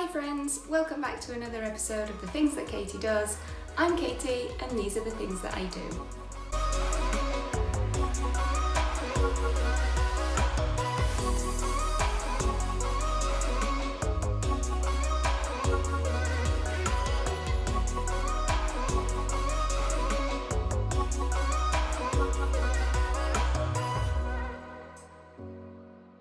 Hi friends, welcome back to another episode of The Things That Katie Does. I'm Katie and these are the things that I do.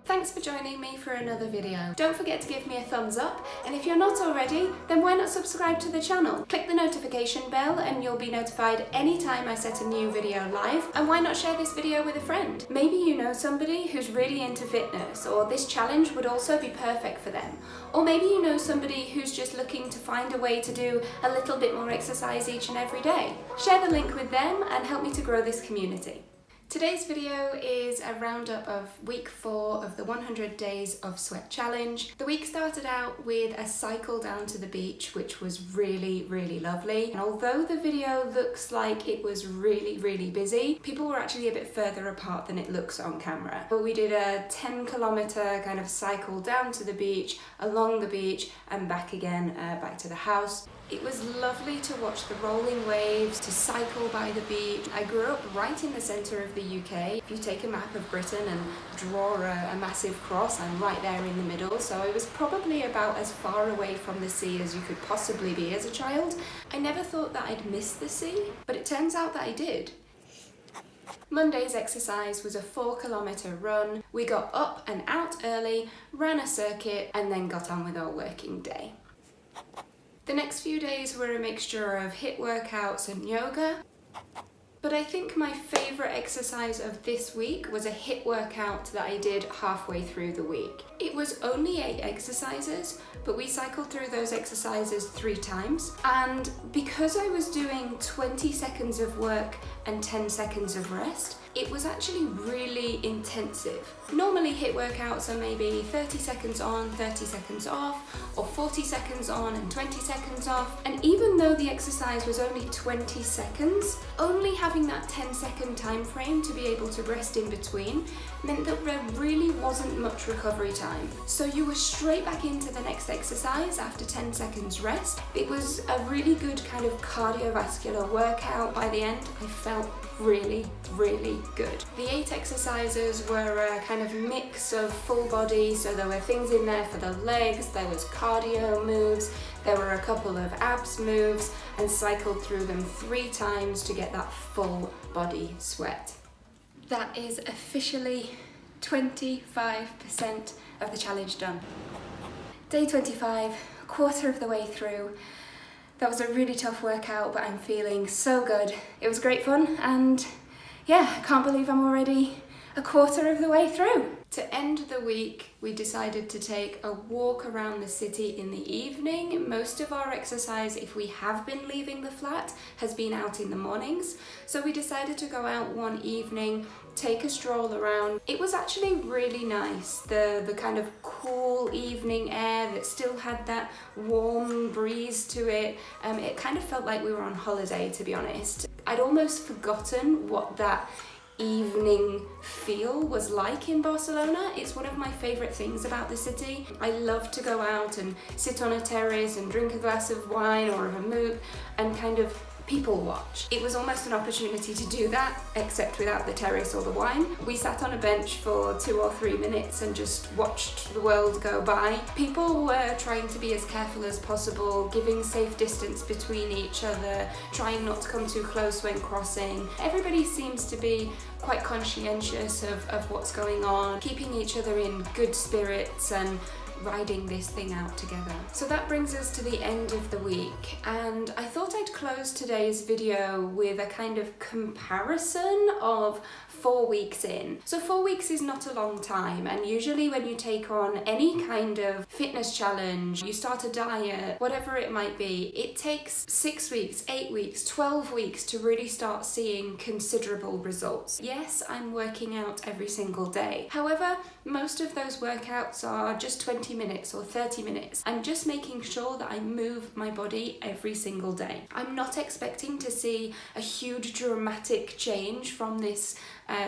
Thanks for joining me for another video. Don't forget to give me a thumbs up, and if you're not already, then why not subscribe to the channel? Click the notification bell and you'll be notified anytime I set a new video live, and why not share this video with a friend? Maybe you know somebody who's really into fitness, or this challenge would also be perfect for them. Or maybe you know somebody who's just looking to find a way to do a little bit more exercise each and every day. Share the link with them and help me to grow this community. Today's video is a roundup of week 4 of the 100 Days of Sweat Challenge. The week started out with a cycle down to the beach, which was really lovely. And although the video looks like it was really busy, people were actually a bit further apart than it looks on camera. But we did a 10-kilometer kind of cycle down to the beach, along the beach, and back again, back to the house. It was lovely to watch the rolling waves, to cycle by the beach. I grew up right in the centre of the UK. If you take a map of Britain and draw a massive cross, I'm right there in the middle, so I was probably about as far away from the sea as you could possibly be as a child. I never thought that I'd miss the sea, but it turns out that I did. Monday's exercise was a 4-kilometer run. We got up and out early, ran a circuit, and then got on with our working day. The next few days were a mixture of HIIT workouts and yoga, but I think my favourite exercise of this week was a HIIT workout that I did halfway through the week. It was only 8 exercises, but we cycled through those exercises 3 times, and because I was doing 20 seconds of work and 10 seconds of rest, it was actually really intensive. Normally HIIT workouts are maybe 30 seconds on, 30 seconds off, or 40 seconds on and 20 seconds off. And even though the exercise was only 20 seconds, only having that 10-second time frame to be able to rest in between meant that there really wasn't much recovery time. So you were straight back into the next exercise after 10 seconds rest. It was a really good kind of cardiovascular workout. By the end, I felt really good. The 8 exercises were a kind of mix of full body, so there were things in there for the legs, there was cardio moves, there were a couple of abs moves, and cycled through them 3 times to get that full body sweat. That is officially 25% of the challenge done. Day 25, quarter of the way through. That was a really tough workout, but I'm feeling so good. It was great fun, and yeah, I can't believe I'm already a quarter of the way through. To end the week, we decided to take a walk around the city in the evening. Most of our exercise, if we have been leaving the flat, has been out in the mornings. So we decided to go out one evening, take a stroll around. It was actually really nice. The kind of cool evening air that still had that warm breeze to it. It kind of felt like we were on holiday, to be honest. I'd almost forgotten what that evening feel was like in Barcelona. It's one of my favourite things about the city. I love to go out and sit on a terrace and drink a glass of wine or a vermouth and kind of people watch. It was almost an opportunity to do that, except without the terrace or the wine. We sat on a bench for 2 or 3 minutes and just watched the world go by. People were trying to be as careful as possible, giving safe distance between each other, trying not to come too close when crossing. Everybody seems to be quite conscientious of what's going on, keeping each other in good spirits and riding this thing out together. So that brings us to the end of the week, and I thought I'd close today's video with a kind of comparison of 4 weeks in. So 4 weeks is not a long time, and usually when you take on any kind of fitness challenge, you start a diet, whatever it might be, it takes 6 weeks, 8 weeks, 12 weeks to really start seeing considerable results. Yes, I'm working out every single day. However, most of those workouts are just 20 20 minutes or 30 minutes. I'm just making sure that I move my body every single day. I'm not expecting to see a huge dramatic change from this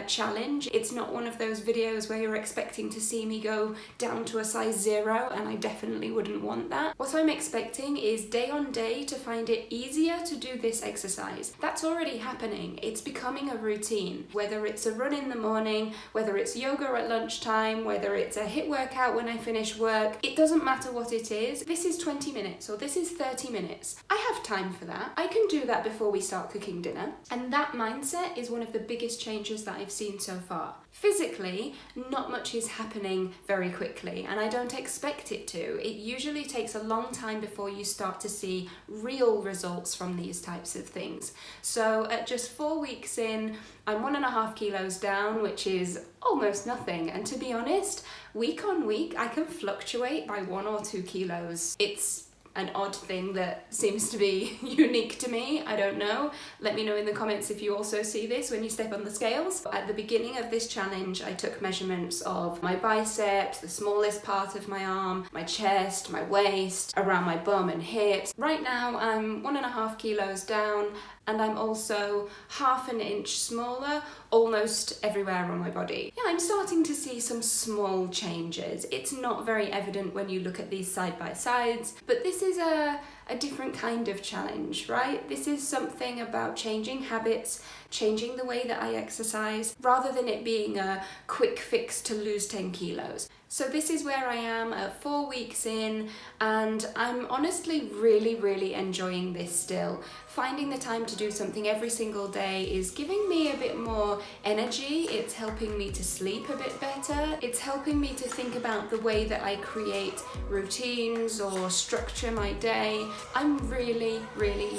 challenge. It's not one of those videos where you're expecting to see me go down to a size 0, and I definitely wouldn't want that. What I'm expecting is day on day to find it easier to do this exercise. That's already happening. It's becoming a routine. Whether it's a run in the morning, whether it's yoga at lunchtime, whether it's a HIIT workout when I finish work, it doesn't matter what it is. This is 20 minutes or this is 30 minutes. I have time for that. I can do that before we start cooking dinner. And that mindset is one of the biggest changes that I've seen so far. Physically, not much is happening very quickly, and I don't expect it to. It usually takes a long time before you start to see real results from these types of things. So at just 4 weeks in, I'm 1.5 kilos down, which is almost nothing. And to be honest, week on week, I can fluctuate by 1 or 2 kilos. It's an odd thing that seems to be unique to me. I don't know. Let me know in the comments if you also see this when you step on the scales. At the beginning of this challenge, I took measurements of my biceps, the smallest part of my arm, my chest, my waist, around my bum and hips. Right now, I'm 1.5 kilos down, and I'm also 1/2 inch smaller almost everywhere on my body. Yeah, I'm starting to see some small changes. It's not very evident when you look at these side by sides, but this is a different kind of challenge, right? This is something about changing habits, changing the way that I exercise, rather than it being a quick fix to lose 10 kilos. So this is where I am at 4 weeks in, and I'm honestly really enjoying this still. Finding the time to do something every single day is giving me a bit more energy. It's helping me to sleep a bit better. It's helping me to think about the way that I create routines or structure my day. I'm really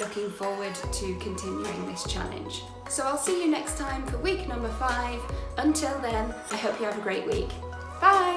looking forward to continuing this challenge. So I'll see you next time for week number 5. Until then, I hope you have a great week. Bye!